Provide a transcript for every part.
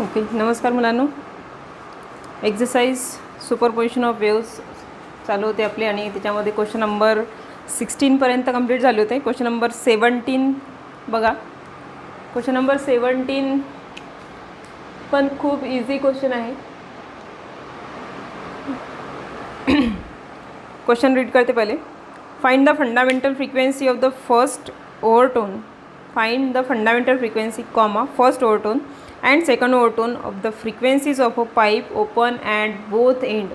Okay, नमस्कार मुलांनो. Exercise superposition of waves चालू होते आपले आणि त्याच्यामध्ये क्वेश्चन नंबर 16पर्यंत कंप्लीट झाले होते. क्वेश्चन नंबर 17 बघा. क्वेश्चन नंबर 17 पण खूप इझी क्वेश्चन आहे. क्वेश्चन रीड करते पहिले. Find the fundamental frequency of the first overtone. Find the fundamental frequency comma first overtone and second overtone of the frequencies of a pipe open and both end.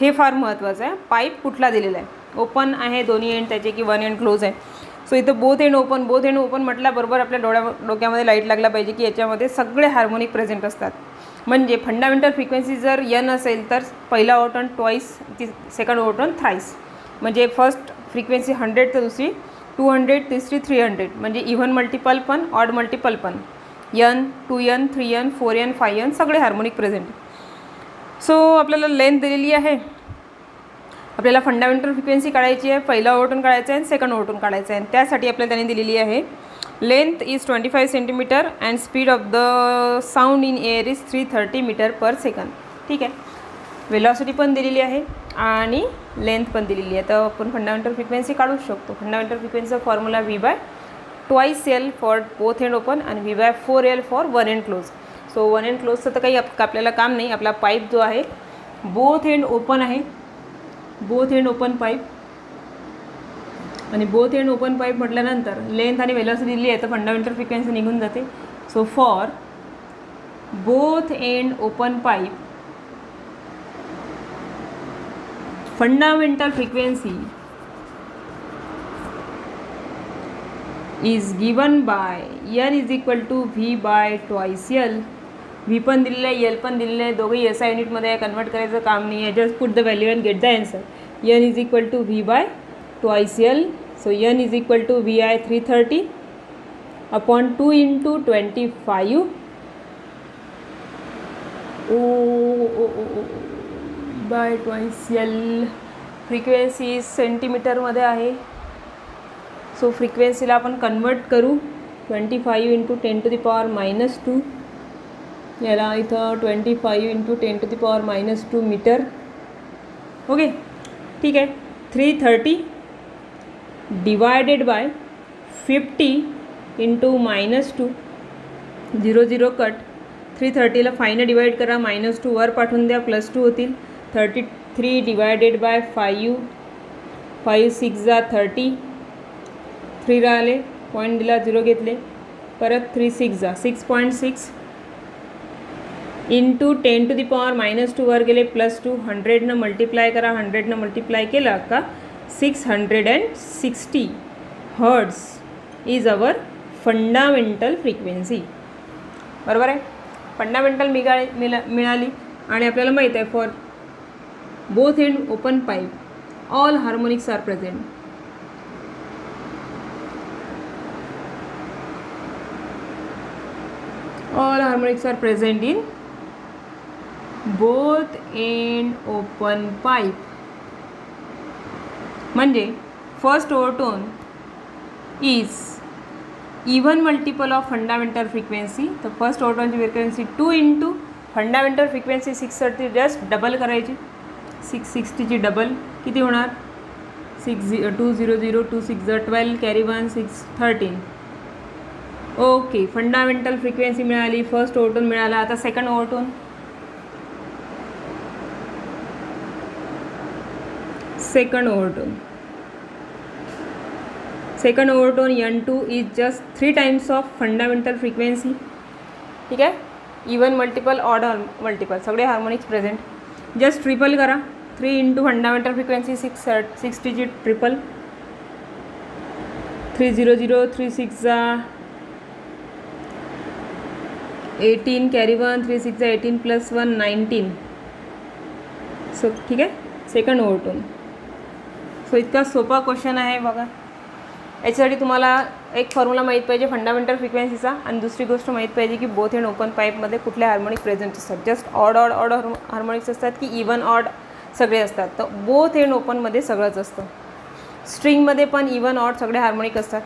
हे फार महत्त्वाचं आहे. Pipe कुठला दिलेला आहे? ओपन आहे दोन्ही एंड त्याचे की वन एंड क्लोज आहे. सो इथं बोथ एंड ओपन म्हटल्याबरोबर आपल्या डोक्यामध्ये लाईट लागला पाहिजे की याच्यामध्ये सगळे हार्मोनिक प्रेझेंट असतात. म्हणजे फंडामेंटल फ्रिक्वेन्सी जर एन असेल तर पहिला ओव्हरटोन ट्वाईस, सेकंड ओव्हरटोन थ्राईस. म्हणजे फर्स्ट फ्रिक्वेन्सी 100 तर दुसरी 200, तिसरी 300. म्हणजे इव्हन मल्टिपल पण ऑड मल्टिपल पण n, 2n, 3n, 4n, 5n सगळे हार्मोनिक प्रेझेंट. सो आपल्याला लेंथ दिलेली आहे. आपल्याला फंडामेंटल फ्रिक्वेन्सी काढायची आहे. पहिला ओव्हरटोन काढायचा आहे आणि सेकंड ओव्हरटोन काढायचा आहे. त्यासाठी आपल्याला त्यांनी दिलेली आहे length is 25 centimetre and speed of the sound in air is 330 metre per second. ठीक आहे. वेलॉसिटी पण दिलेली आहे आणि लेंथ पण दिलेली आहे. तर आपण फंडामेंटल फ्रिक्वेन्सी काढू शकतो. फंडामेंटल फ्रिक्वेन्सीचा formula V/2 L for both end open आणि V/4 L for one end close. So one end क्लोजचं तर काही आपल्याला काम नाही. आपला पाईप जो आहे बोथ एंड ओपन आहे. बोथ एंड ओपन पाईप आणि बोथ एंड ओपन पाईप म्हटल्यानंतर लेंथ आणि वेलॉसिटी दिली आहे तर फंडामेंटल फ्रिक्वेन्सी निघून जाते. So for both end open pipe fundamental frequency is given by n is equal to V/2 L. V पण दिलेलं आहे, L पण दिलेलं आहे. दोघंही SI युनिटमध्ये आहे. कन्वर्ट करायचं काम नाही आहे. Just put the value and get the answer. n is equal to V/2 L. So n is equal to VI 330 upon 2 into 25 by 2 L. Frequency सेंटीमीटरमध्ये आहे. सो फ्रिक्वेन्सीला आपण कन्वर्ट करू. 25 इंटू 10⁻². याला इथं 25 इंटू 10⁻² मीटर. ओके, ठीक आहे. 330 divided by 50 into -2. 0 0 cut. 330ला 5ने डिवाइड करा, -2 वर पाठवून द्या, +2 होतील. 33 डिवायडेड बाय 5. 5 6 30. 3 राहिले, पॉईंट दिला, 0 घेतले. परत 3 6 6.6 इंटू 10⁻² वर गेले, +2. 100 मल्टिप्लाय करा. 100 मल्टिप्लाय केला का 660 hertz is our fundamental frequency. बरोबर आहे. फंडामेंटल मिळाली आणि आपल्याला माहीत आहे for both end open pipe all harmonics are present. All harmonics are present in both end open pipe. म्हणजे first overtone is even multiple of fundamental frequency. तर first ओव्हरटोनची frequency 2 into fundamental frequency 630 just double करायची. 660ची double किती होणार? 200 2 6 12 carry 1 6 13. Okay, fundamental frequency मिळाली. First overtone मिळाला. आता second overtone. Second overtone N2 is just 3 times of fundamental frequency. ठीक आहे. इवन मल्टिपल ऑड मल्टिपल सगळे हार्मोनिक्स प्रेझेंट. जस्ट ट्रिपल करा. 3 इंटू फंडामेंटल फ्रिक्वेन्सी 660ची ट्रिपल. 300 3 6 18 कॅरी 1 3 6 18 + 1 19. सो ठीक आहे. सेकंड ओव्हरटोन. सो इतका सोपा क्वेश्चन आहे बघा. याच्यासाठी तुम्हाला एक फॉर्म्युला माहीत पाहिजे फंडामेंटल फ्रिक्वेन्सीचा आणि दुसरी गोष्ट माहीत पाहिजे की बोथ एंड ओपन पाईपमध्ये कुठले हार्मोनिक प्रेझेंट असतात. जस्ट ऑड हार्मोनिक्स असतात की इवन ऑड सगळे असतात. तर बोथ एंड ओपनमध्ये सगळंच असतं. स्ट्रिंगमध्ये पण इवन ऑड सगळे हार्मोनिक असतात.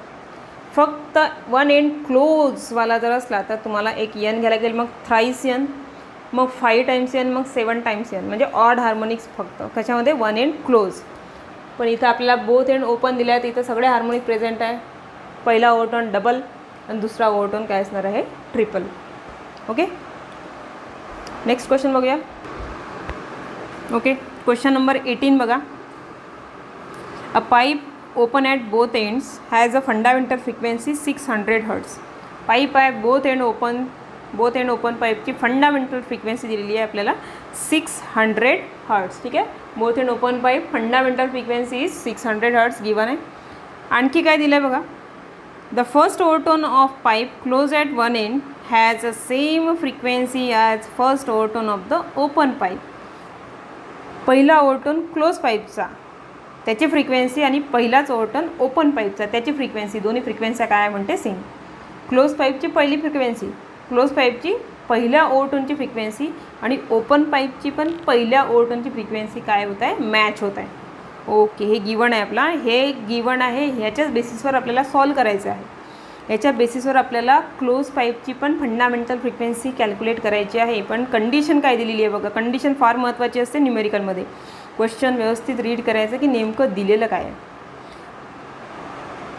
फक्त वन एंड क्लोजवाला जर असला तर तुम्हाला एक यन घ्यायला लागेल, मग थ्राईस यन, मग 5 टाइम्स यन, मग 7 टाइम्स यन, म्हणजे ऑड हार्मोनिक्स फक्त कशामध्ये वन एंड क्लोज. पण इथं आपल्याला बोथ एंड ओपन दिले आहेत, इथं सगळे हार्मोनिक प्रेझेंट आहे. पहिला ओव्हरटोन डबल आणि दुसरा ओव्हरटोन काय असणार आहे ट्रिपल. ओके, नेक्स्ट क्वेश्चन बघूया. ओके, क्वेश्चन नंबर 18 बघा. A pipe open at both ends has a fundamental frequency 600 hertz. Pipe आहे, बोथ एंड ओपन पाईपची फंडामेंटल फ्रिक्वेन्सी दिलेली आहे आपल्याला 600 हर्ट्स. ठीक आहे, both end open pipe fundamental frequency is 600 hertz given आहे. आणखी काय दिलं आहे बघा. The first overtone of pipe close at one end has a same frequency as first overtone of the open pipe. पहिला ओव्हरटोन क्लोज पाईपचा त्याची frequency आणि पहिलाच ओव्हरटोन ओपन पाईपचा त्याची फ्रिक्वेन्सी, दोन्ही फ्रिक्वेन्सी काय म्हणते सेम. क्लोज पाईपची पहिली फ्रिक्वेन्सी, क्लोज पाईपची पहिल्या ओव्हरटोनची फ्रिक्वेन्सी आणि ओपन पाईपची पण पहिल्या ओव्हरटोनची फ्रिक्वेन्सी काय होत आहे मॅच होत आहे. ओके, हे गिवन आहे आपला, हे गिवन आहे, ह्याच्याच बेसिसवर आपल्याला सॉल्व करायचं आहे. याच्या बेसिसवर आपल्याला क्लोज पाईपची पण फंडामेंटल फ्रिक्वेन्सी कॅल्क्युलेट करायची आहे. पण कंडिशन काय दिलेली आहे बघा. कंडिशन फार महत्त्वाची असते न्यूमेरिकलमध्ये. क्वेश्चन व्यवस्थित रीड करायचं की नेमकं दिलेलं काय आहे.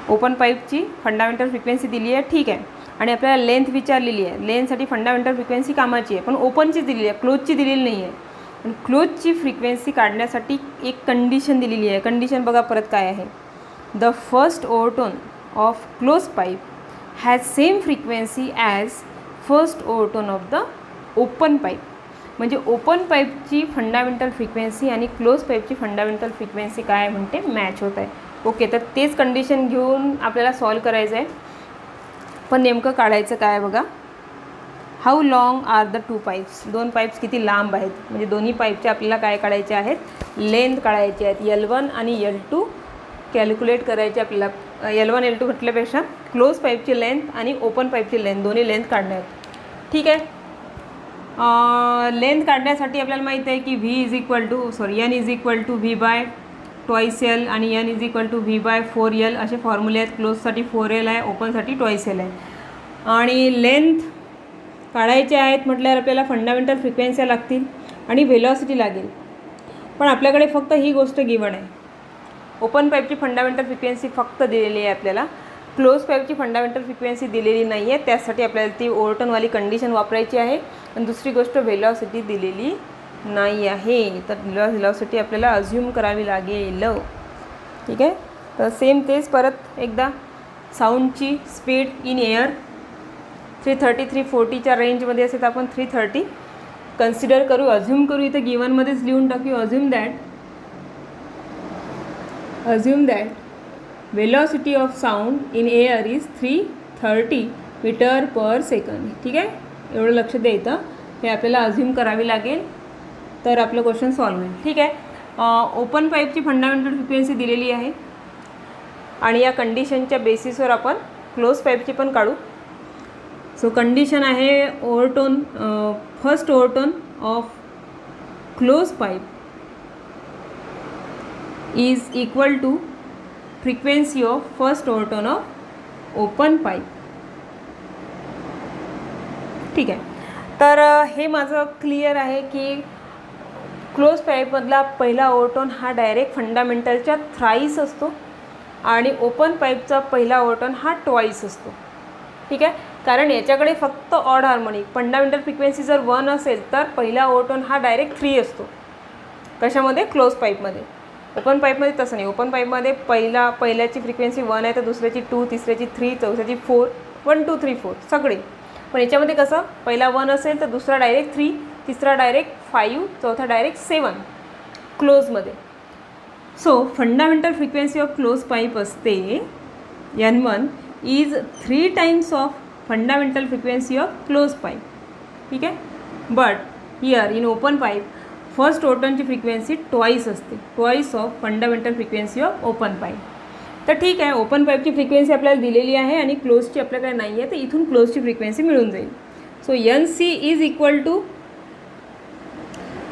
ओपन पाईपची फंडामेंटल फ्रिक्वेन्सी दिली आहे, ठीक आहे, आणि आपल्याला लेंथ विचारलेली आहे. लेंथसाठी फंडामेंटल फ्रिक्वेन्सी कामाची आहे, पण ओपनची दिलेली आहे, क्लोजची दिलेली नाही आहे. आणि क्लोजची फ्रिक्वेन्सी काढण्यासाठी एक कंडिशन दिलेली आहे. कंडिशन बघा परत काय आहे. The first overtone of close pipe has same frequency as first overtone of the open pipe. म्हणजे ओपन पाईपची फंडामेंटल फ्रिक्वेन्सी आणि क्लोज पाईपची फंडामेंटल फ्रिक्वेन्सी काय म्हणते मॅच होत आहे. ओके, तर तेच कंडिशन घेऊन आपल्याला सॉल्व करायचं आहे. पण नेमकं काढायचं काय बघा. How long are the two pipes. दोन पाईप्स किती लांब आहेत, म्हणजे दोन्ही पाईपचे आपल्याला काय काढायचे आहेत लेंथ काढायचे आहेत. L1 आणि L2 कॅल्क्युलेट करायचे आपल्याला. L1 L2 म्हटल्यापेक्षा क्लोज पाईपची लेंथ आणि ओपन पाईपची लेंथ दोन्ही लेंथ काढणे आहेत. ठीक आहे, लेंथ काढण्यासाठी आपल्याला माहीत आहे की N is equal to V by twice L आणि N is equal to V by 4L असे फॉर्म्युले आहेत. क्लोजसाठी 4L आहे, ओपनसाठी ट्वाईस L आहे. आणि लेंथ काढायचे आहेत म्हटल्यावर आपल्याला फंडामेंटल फ्रिक्वेन्सी लागतील आणि व्हेलॉसिटी लागेल. पण आपल्याकडे फक्त ही गोष्ट गिवन आहे. ओपन पाईपची फंडामेंटल फ्रिक्वेन्सी फक्त दिलेली आहे आपल्याला, क्लोज पाईपची फंडामेंटल फ्रिक्वेन्सी दिलेली नाही आहे. त्यासाठी आपल्याला ती ओव्हरटोनवाली कंडिशन वापरायची आहे. आणि दुसरी गोष्ट व्हेलॉसिटी दिलेली नाही आहे, तर व्हेलॉसिटी आपल्याला अज्युम करावी लागेल. ठीक आहे, तर सेम तेच परत एकदा. साऊंडची स्पीड इन एअर 330 340च्या रेंजमध्ये असेल तर आपण 330 कन्सिडर करू, अज्युम करू. इथं गिवनमध्येच लिहून टाकू. Assume that velocity of sound in air is 330 metre per second. ठीक आहे, एवढं लक्ष द्या. इथं हे आपल्याला अज्युम करावी लागेल, तर आपलं क्वेश्चन सॉल्व होईल. ठीक आहे, ओपन पाईपची फंडामेंटल फ्रिक्वेन्सी दिलेली आहे आणि या कंडिशनच्या बेसिसवर आपण क्लोज पाईपची पण काढू. सो कंडिशन आहे overtone, first overtone of close pipe is equal to frequency of first overtone of open pipe. ठीक आहे, तर हे माझं क्लिअर आहे की क्लोज पाईपमधला पहिला ओव्हरटोन हा डायरेक्ट फंडामेंटलच्या थ्राईस असतो आणि ओपन पाईपचा पहिला ओव्हरटोन हा ट्वाईस असतो. ठीक आहे, कारण याच्याकडे फक्त ऑड हार्मोनिक. फंडामेंटल फ्रिक्वेन्सी जर 1 असेल तर पहिला ओव्हरटोन हा डायरेक्ट 3 असतो. कशामध्ये क्लोज पाईपमध्ये. ओपन पाईपमध्ये तसं नाही. ओपन पाईपमध्ये पहिल्याची फ्रिक्वेन्सी 1 आहे, तर दुसऱ्याची 2, तिसऱ्याची 3, चौथ्याची 4, 1 2 3 4 सगळे. पण याच्यामध्ये कसं पहिला 1 असेल तर दुसरा डायरेक्ट 3, तिसरा डायरेक्ट 5, चौथा डायरेक्ट 7 क्लोजमध्ये. So fundamental frequency of close pipe असते N1 is 3 times of fundamental frequency of close pipe. ठीक आहे, but here in open pipe first ओव्हरटोनची फ्रिक्वेन्सी ट्वाईस असते, twice of fundamental frequency of open pipe. तर ठीक आहे, open पाईपची frequency आपल्याला दिलेली आहे आणि क्लोजची आपल्याकडे नाही आहे, तर इथून क्लोजची फ्रिक्वेन्सी मिळून जाईल. So NC is equal to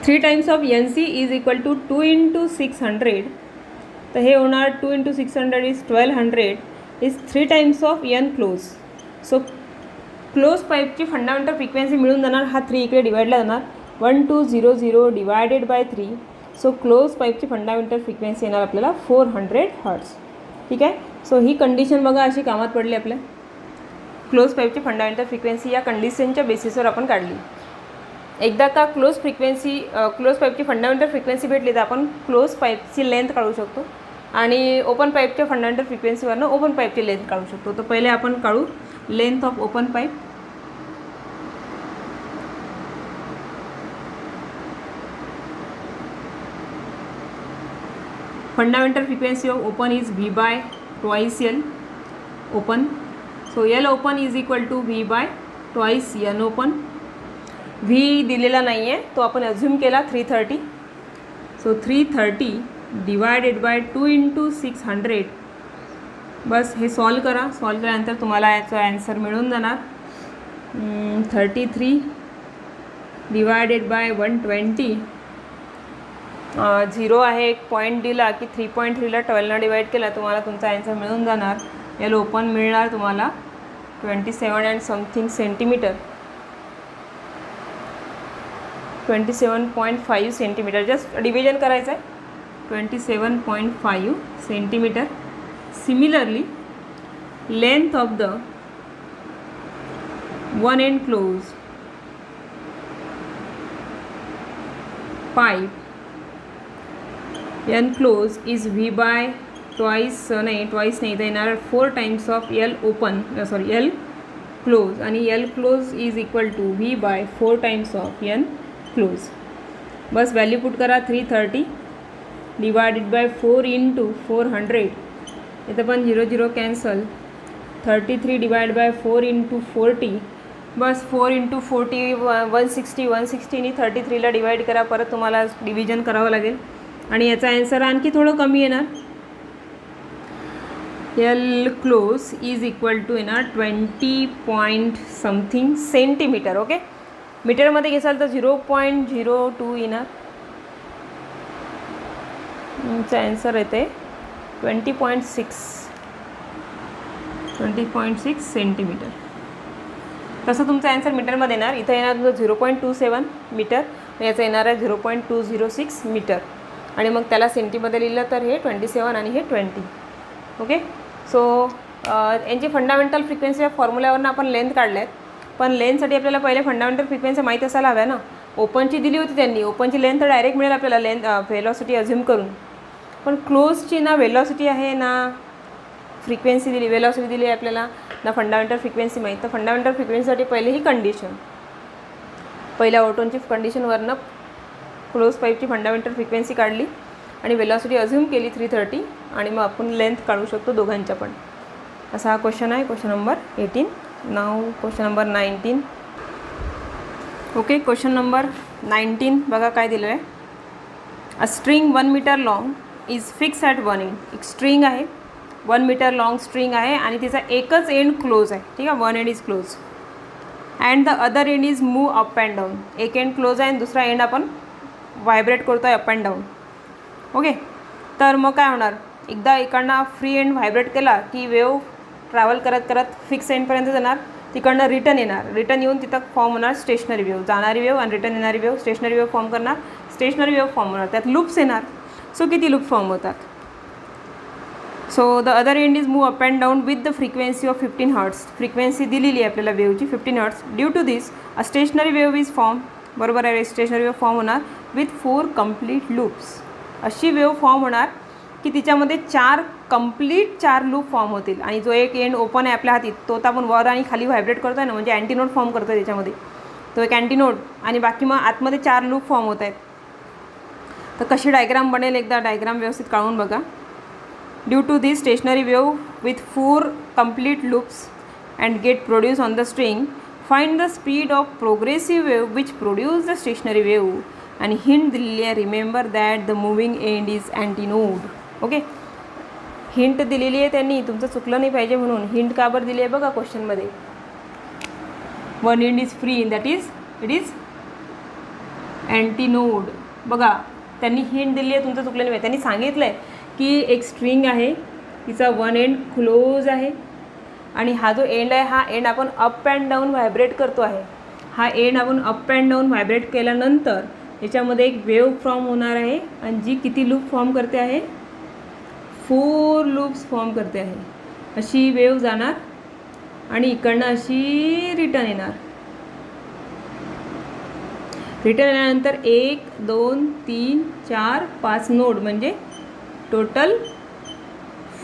3 times of NC is equal to 2 × 600. तर हे होणार 2 × 600 is 1200 is 3 times of N close. So close पाईपची फंडामेंटल फ्रिक्वेन्सी मिळून जाणार, हा 3 इकडे डिवाइडला जाणार, 1200 डिवायडेड बाय 3. सो क्लोज पाईपची फंडामेंटल फ्रिक्वेन्सी येणार आपल्याला 400 हर्ट्स. ठीक आहे. सो ही कंडिशन बघा अशी कामात पडली आपल्या. क्लोज पाईपची फंडामेंटल फ्रिक्वेन्सी या कंडिशनच्या बेसिसवर आपण काढली. एकदा का क्लोज पाईपची फंडामेंटल फ्रिक्वेन्सी भेटली तर आपण क्लोज पाईपची लेंथ काढू शकतो आणि ओपन पाईपच्या फंडामेंटल फ्रिक्वेन्सीवरनं ओपन पाईपची लेंथ काढू शकतो. तर पहिले आपण काढू length of open pipe. Fundamental frequency of open is V by twice L open. So L open is equal to V by twice N open. V दिलेला नाही आहे, तो आपण अज्युम केला 330. So 330 divided bye 2 × 600. बस हे सॉल्व करा. Solve केल्यानंतर तुम्हाला याचा ॲन्सर मिळून जाणार 33 डिवायडेड बाय 120. 0 आहे, एक पॉईंट दिला की 3.3ला 12नं डिवाइड केला तुम्हाला तुमचा ॲन्सर मिळून जाणार. एल ओपन मिळणार तुम्हाला 27 and something centimetre, 27.5 centimetre. Just division करायचं आहे, 27.5 centimetre. Similarly length of the one end close pipe N close is V by twice नाही तर येणार 4 times of L open L close आणि L close is equal to V by 4 times of N close. बस value put करा 330 divided bye 4 × 400. इथं पण 0 0 cancel. 33 divide by 4 × 40. बस 4 × 40 160 33ला डिवाइड करा. परत तुम्हाला डिव्हिजन करावं लागेल आणि याचा ॲन्सर आणखी थोडं कमी येणार. L close is equal to येणार 20 पॉईंट समथिंग सेंटीमीटर. ओके, मीटरमध्ये घेसाल तर 0.02 येणार. तुमचा ॲन्सर येते 20.6 सेंटीमीटर. तसं तुमचा ॲन्सर मीटरमध्ये येणार. इथं येणार तुमचं 0.27 मीटर, याचं येणार आहे 0.206 मीटर आणि मग त्याला सेंटीमध्ये लिहिलं तर हे 27 आणि हे 20. ओके. सो यांची फंडामेंटल फ्रिक्वेन्सी या फॉर्म्युल्यावरून आपण लेंथ काढल्या आहेत, पण लेंथसाठी आपल्याला पहिले फंडामेंटल फ्रिक्वेन्सी माहीत असायला हव्या ना. ओपनची दिली होती त्यांनी, ओपनची लेंथ तर डायरेक्ट मिळेल आपल्याला लेंथ व्हेलॉसिटी अज्युम करून, पण क्लोजची ना व्हेलॉसिटी आहे ना फ्रिक्वेन्सी दिली, व्हेलॉसिटी दिली आहे आपल्याला ना फंडामेंटल फ्रिक्वेन्सी माहीत. तर फंडामेंटल फ्रिक्वेन्सीसाठी पहिले ही कंडिशन, पहिल्या ओटोनची कंडिशनवरनं क्लोज पाईपची फंडामेंटल फ्रिक्वेन्सी काढली आणि व्हेलॉसिटी अज्युम केली 330 आणि मग आपण लेंथ काढू शकतो दोघांच्या पण. असा हा क्वेश्चन आहे, क्वेश्चन नंबर 18. नाव question number 19. Okay, question number 19 बघा काय दिलं आहे. A string 1 metre long is fix at one end. एक स्ट्रिंग आहे, 1 मीटर लॉंग स्ट्रिंग आहे आणि तिचा एकच एंड क्लोज आहे. ठीक आहे, one end is close and the other end is move up and down. एक एंड क्लोज आहे आणि दुसरा एंड आपण व्हायब्रेट करतो आहे अप अँड डाऊन. ओके, तर मग काय होणार, एकदा इकडनं फ्री एंड व्हायब्रेट केला की वेव्ह ट्रॅव्हल करत करत फिक्स एंडपर्यंत जाणार, तिकडनं रिटर्न येणार, रिटर्न येऊन तिथं फॉर्म होणार स्टेशनरी वेव्ह. जाणारी वेव्ह आणि रिटर्न येणारी वेव्ह स्टेशनरी वेव्ह फॉर्म करणार, स्टेशनरी वेव्ह फॉर्म होणार, त्यात लूप्स येणार. सो किती लूप फॉर्म होतात. So the other end is move up and down with the frequency of 15 hertz. Frequency दिलेली आहे आपल्याला वेव्हची 15 hertz. Due to this a stationary wave is form. बरोबर आहे, स्टेशनरी वेव्ह फॉर्म होणार विथ 4 कंप्लीट लूप्स. अशी wave form होणार की तिच्यामध्ये 4 लूप फॉर्म होतील आणि जो एक एंड ओपन आहे आपल्या हाती तो आपण वर आणि खाली व्हायब्रेट करतो आहे ना, म्हणजे अँटीनोड फॉर्म करतो आहे त्याच्यामध्ये, तो एक अँटीनोड आणि बाकी मग आतमध्ये 4 लूप फॉर्म होत आहेत. तर कशी डायग्राम बनेल एकदा डायग्राम व्यवस्थित काढून बघा. Due to this stationary wave with 4 complete loops and get produce on the string, find the speed of progressive wave which produce the stationary wave. आणि हिंट दिलेली आहे, remember that the moving end is antinode. Okay, hint दिलेली आहे त्यांनी, तुमचं चुकलं नाही पाहिजे म्हणून. हिंट का बरं दिली आहे बघा क्वेश्चनमध्ये. One end is free that is it is antinode. बघा त्यांनी हिंट दिली आहे, तुमचं चुकलं नाही पाहिजे. त्यांनी सांगितलं आहे की एक स्ट्रिंग आहे तिचा वन एंड क्लोज आहे आणि हा जो एंड आहे हा एंड आपण अप अँड डाऊन व्हायब्रेट करतो आहे. हा एंड आपण अप अँड डाऊन व्हायब्रेट केल्यानंतर याच्यामध्ये एक वेव्ह फॉर्म होणार आहे आणि जी किती लूप फॉर्म करते आहे, 4 लूप्स फॉर्म करते आहे. अशी वेव्ह जाणार आणि इकडनं अशी रिटर्न येणार. रिटर्न आल्यानंतर 1 2 3 4 5 नोड म्हणजे टोटल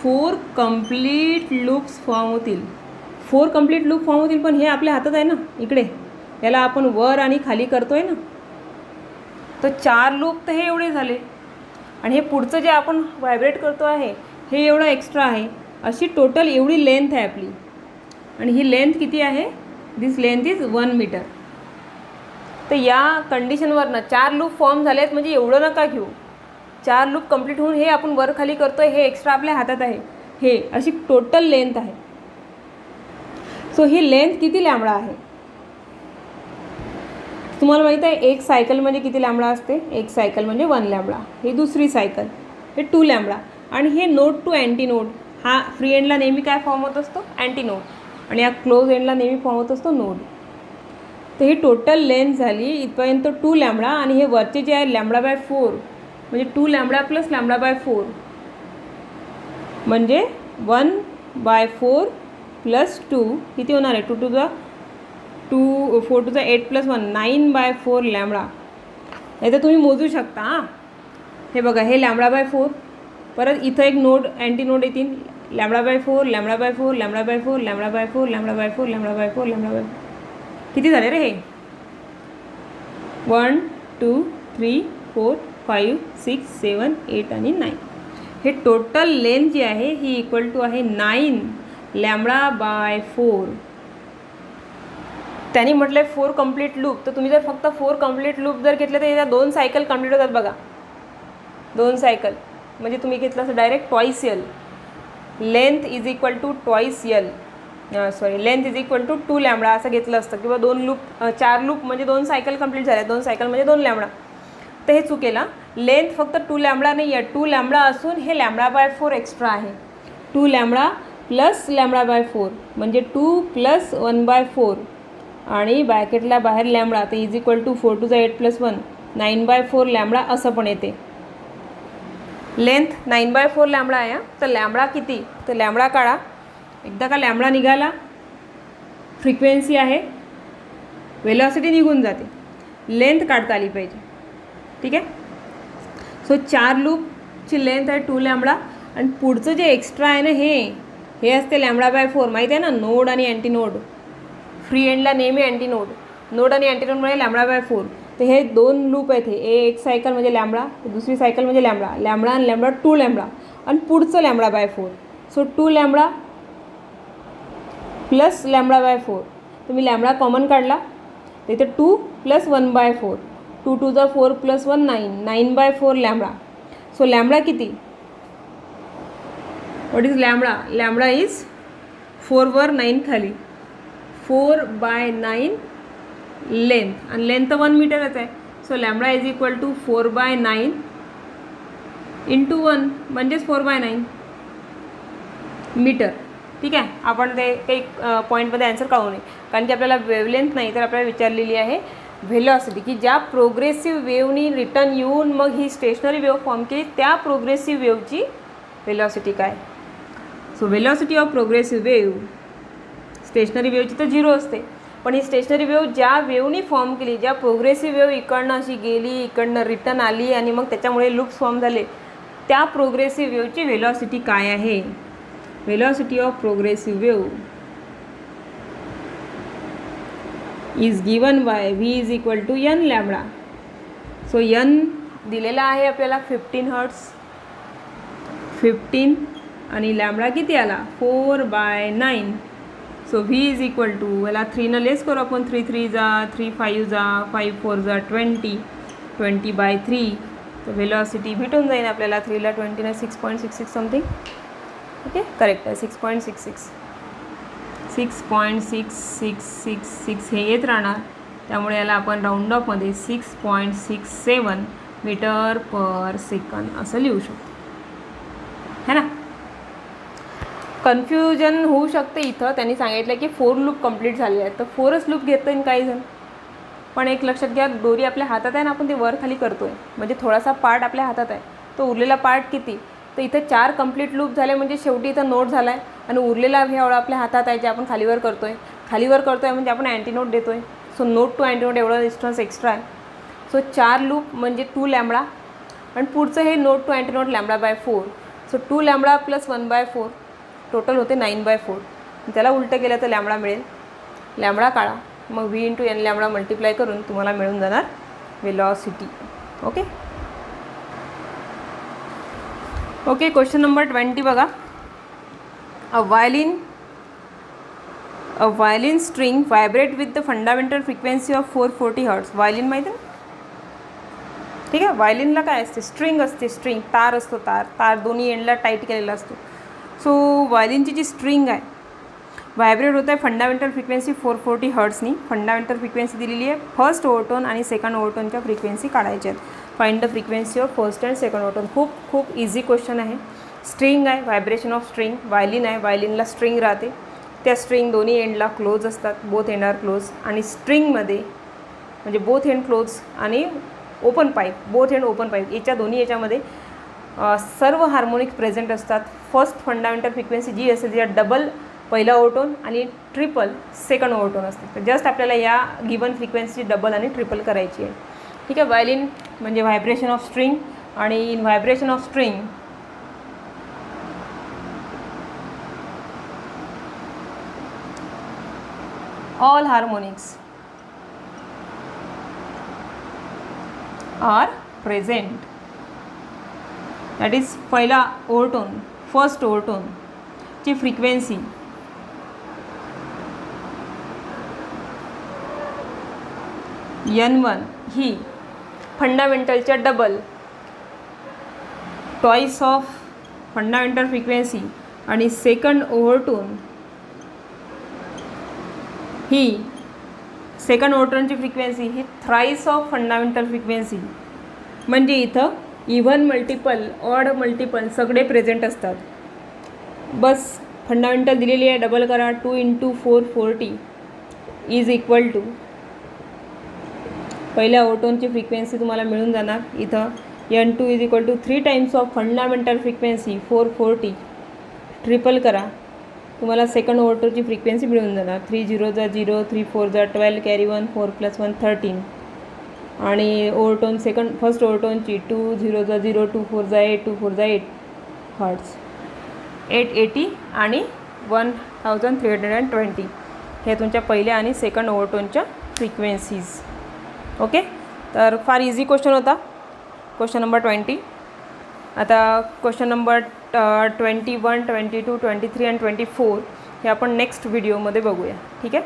4 कंप्लीट लूप्स फॉर्म होतील. 4 कंप्लीट लूप फॉर्म होतील, पण हे आपल्या हातात आहे ना. इकडे याला आपण वर आणि खाली करतोय ना, तर 4 लूप तर हे एवढे झाले आणि हे पुढचं जे आपण व्हायब्रेट करतो आहे हे एवढं एक्स्ट्रा आहे. अशी टोटल एवढी लेंथ आहे आपली आणि ही लेंथ किती आहे, दिस लेंथ इज 1 मीटर. तर या कंडिशनवरनं 4 लूप फॉर्म झाले आहेत म्हणजे एवढं नका घेऊ. 4 लूप कंप्लीट होऊन हे आपण वर खाली करतो आहे, हे एक्स्ट्रा आपल्या हातात आहे. हे अशी टोटल लेंथ आहे. सो ही लेंथ किती लॅम्बडा आहे तुम्हाला माहीत आहे. एक सायकल म्हणजे किती लॅम्बडा असते, एक सायकल म्हणजे 1 लॅम्बडा. ही दुसरी सायकल हे 2 लॅम्बडा आणि हे नोड टू अँटी नोड. हा फ्री एंडला नेहमी काय फॉर्म होत असतो, अँटी नोड, आणि या क्लोज एंडला नेहमी फॉर्म होत असतो नोड. तर ही टोटल लेंथ झाली इथपर्यंत 2 लॅम्बडा आणि हे वरचे जे आहे लॅम्बडा बाय 4 म्हणजे 2 लॅम्बडा प्लस लॅम्बडा बाय 4 म्हणजे 1/4 प्लस 2 किती होणार आहे, 2 to the 2 4 to the 8 plus 1 9/4 lambda. हे तर तुम्ही मोजू शकता. हां हे बघा, हे लॅम्बडा बाय 4, परत इथं एक नोड अँटी नोड येतील, lambda by 4 lambda by 4 lambda by 4 lambda by 4 lambda by 4 lambda by 4 lambda by 4. किती झाले रे हे, 1 2 3 4 5 6 7 8 आणि 9. हे टोटल लेंथ जी आहे ही इक्वल टू आहे 9 लॅम्बडा बाय 4. त्यांनी म्हटलं आहे 4 कंप्लीट लूप. तर तुम्ही जर फक्त 4 कंप्लीट लूप जर घेतले तर याच्या 2 सायकल कंप्लीट होतात बघा. 2 सायकल म्हणजे तुम्ही घेतलं असं direct twice L. Length is equal to twice L, length is equal to 2 lambda असं घेतलं असतं, किंवा 2 लूप 4 लूप म्हणजे 2 सायकल कंप्लीट झाल्या, 2 सायकल म्हणजे 2 लॅम्बडा. तर हे चुकेला. लेंथ फक्त 2 लॅम्बडा नाही आहे, 2 लॅम्बडा असून हे लॅम्बडा बाय 4 एक्स्ट्रा आहे. 2 लॅम्बडा प्लस लॅम्बडा बाय 4 म्हणजे 2 प्लस 1/4 आणि ब्रॅकेटला बाहेर लॅम्बडा. तर is equal to 4 to the 8 plus 1 9/4 lambda असं पण येते. लेंथ 9/4 लॅम्बडा आहे. तर लॅम्बडा किती, तर लॅम्बडा काढा. एकदा का लॅम्बडा निघाला, फ्रिक्वेन्सी आहे, वेलॉसिटी निघून जाते, लेंथ काढता आली पाहिजे. ठीक आहे. सो 4 लूपची लेंथ आहे 2 लॅम्बडा आणि पुढचं जे एक्स्ट्रा आहे ना हे असते लॅम्बडा बाय 4. माहिती आहे ना, नोड आणि अँटी नोड. फ्री एंडला नेहमी अँटी नोड, नोड आणि अँटी नोडमुळे लॅम्बडा बाय 4. तर हे 2 लूप आहेत. हे एक सायकल म्हणजे लॅम्बडा, दुसरी सायकल म्हणजे लॅम्बडा, लॅम्बडा आणि लॅम्बडा 2 लॅम्बडा आणि पुढचं lambda by 4. So 2 lambda plus lambda by 4. तुम्ही लॅम्बडा कॉमन काढला तर इथे 2 plus 1/4, 2 to the 4 plus 1 9/4 lambda. So lambda किती, what is lambda, lambda is 4 वर 9 खाली, 4/9 लेंथ आणि लेंथ तर 1 मीटरच आहे. So lambda is equal to 4/9 into 1 म्हणजेच 4/9 मीटर. ठीक आहे. आपण ते काही पॉईंटमध्ये आन्सर काढू नये, कारण की आपल्याला वेवलेंथ नाही तर आपल्याला विचारलेली आहे व्हेलॉसिटी, की ज्या प्रोग्रेसिव्ह वेव्हनी रिटर्न येऊन मग ही स्टेशनरी वेव्ह फॉर्म केली त्या प्रोग्रेसिव्ह वेव्हची व्हेलॉसिटी काय. So velocity of progressive wave, stationary वेव्हची तर 0 असते, पण ही स्टेशनरी वेव्ह ज्या वेव्हनी फॉर्म केली, ज्या प्रोग्रेसिव्ह वेव्ह इकडनं अशी गेली, इकडनं रिटर्न आली आणि मग त्याच्यामुळे लूप्स फॉर्म झाले, त्या प्रोग्रेसिव्ह वेव्हची व्हेलॉसिटी काय आहे. velocity of progressive wave is given by v is equal to n lambda. So n दिलेला आहे आपल्याला 15 हर्ट्स, 15 आणि लॅम्बडा किती आला 4/9. So v is equal to, याला 3 न लेस करू आपण, 3 3 जा 3 5 जा 5 4 जा 20, 20/3. तर व्हेलॉसिटी भेटून जाईल आपल्याला. 3ला 20 ने 6.66 समथिंग. ओके, करेक्ट आहे 6.66, 6.6666 हे येत राहणार. त्यामुळे याला आपण राऊंड ऑफमध्ये 6.67 मीटर पर सेकंद असं लिहू शकतो, है ना. कन्फ्युजन होऊ शकते इथं. त्यांनी सांगितलं की 4 लूप कंप्लीट झाले आहेत, तर 4च लूप घेत आहेत काही जण. पण एक लक्षात घ्या, दोरी आपल्या हातात आहे ना, आपण ते वर खाली करतो आहे, म्हणजे थोडासा पार्ट आपल्या हातात आहे, तो उरलेला पार्ट किती, तर इथं 4 कंप्लीट लूप झाले, म्हणजे शेवटी इथं नोट झाला आहे. आणि उरलेला हे एवढा आपल्या हातात आहे, जे आपण खालीवर करतो आहे. खालीवर करतो आहे म्हणजे आपण अँटीनोट देतो आहे. सो नोट टू अँटीनोट एवढा डिस्टन्स एक्स्ट्रा आहे. सो 4 लूप म्हणजे 2 लॅम्बडा. आणि पुढचं हे node to antinode λ/4. So 2 lambda plus 1/4 total होते 9/4. त्याला उलटं केलं तर लॅम्बडा मिळेल. लॅम्बडा काढा, मग v × n लॅम्बडा मल्टिप्लाय करून तुम्हाला मिळून जाणार velocity. Okay okay. Question number 20 बघा. A violin string vibrate with the fundamental frequency of 440 hertz. Violin माहिती आहे, ठीक आहे. वायलिनला काय असते, स्ट्रिंग असते, स्ट्रिंग तार असतो, तार दोन्ही एंडला टाईट केलेला असतो. सो वायलिनची जी स्ट्रिंग आहे व्हायब्रेट होत आहे फंडामेंटल फ्रिक्वेन्सी 440 हर्ट्सनी. फंडामेंटल फ्रिक्वेन्सी दिलेली आहे. फर्स्ट ओव्हरटोन आणि सेकंड ओव्हरटोनच्या फ्रिक्वेन्सी काढायच्या आहेत. Find the frequency of first and second overtone. खूप इझी क्वेश्चन आहे. स्ट्रिंग आहे, व्हायब्रेशन ऑफ स्ट्रिंग. वायलिन आहे, वायलिनला स्ट्रिंग राहते, त्या स्ट्रिंग दोन्ही एंडला क्लोज असतात, बोथ एंड आर क्लोज. आणि स्ट्रिंगमध्ये म्हणजे बोथ एंड क्लोज आणि open pipe, both end open pipe, याच्यामध्ये सर्व हार्मोनिक्स प्रेझेंट असतात. फर्स्ट फंडामेंटल फ्रिक्वेन्सी जी असेल तिला डबल पहिला ओव्हरटोन आणि ट्रिपल सेकंड ओव्हरटोन असते. तर जस्ट आपल्याला या गिवन फ्रिक्वेन्सी डबल आणि ट्रिपल करायची आहे, ठीक आहे. वायलिन म्हणजे व्हायब्रेशन ऑफ स्ट्रिंग. आणि in vibration of string all harmonics are present. That is पहिला ओव्हरटोन, फर्स्ट ओव्हरटोन ची फ्रिक्वेन्सी N1 ही फंडामेंटलच्या double, twice of fundamental frequency. आणि सेकंड ओव्हरटोन ही सेकंड ओव्हरटोनची फ्रिक्वेन्सी ही थ्राईस ऑफ फंडामेंटल फ्रिक्वेन्सी. म्हणजे इथं इव्हन मल्टिपल, ऑड मल्टिपल सगळे प्रेझेंट असतात. बस फंडामेंटल दिलेली आहे, डबल करा. 2 × 440 इज इक्वल टू पहिल्या ओव्हरटोनची फ्रिक्वेन्सी तुम्हाला मिळून जाणार. इथं N2 is equal to 3 times of fundamental frequency 440. Triple करा, तुम्हाला सेकंड ओव्हरटोनची फ्रिक्वेन्सी मिळून जाणार. 3 0 0, 3 4 12, कॅरी 1, 4 + 1 13. आणि ओव्हरटोन फर्स्ट ओव्हरटोनची 2 0 0, 2 4 8, 2 4 8 हर्ट्स, 880 आणि 1320. हे तुमच्या पहिल्या आणि सेकंड ओव्हरटोनच्या फ्रिक्वेन्सीज. ओके, तर फार इझी क्वेश्चन होता क्वेश्चन नंबर 20. आता क्वेश्चन नंबर 21, 22, 23 आणि 24 हे आपण नेक्स्ट व्हिडिओमध्ये बघूया, ठीक आहे.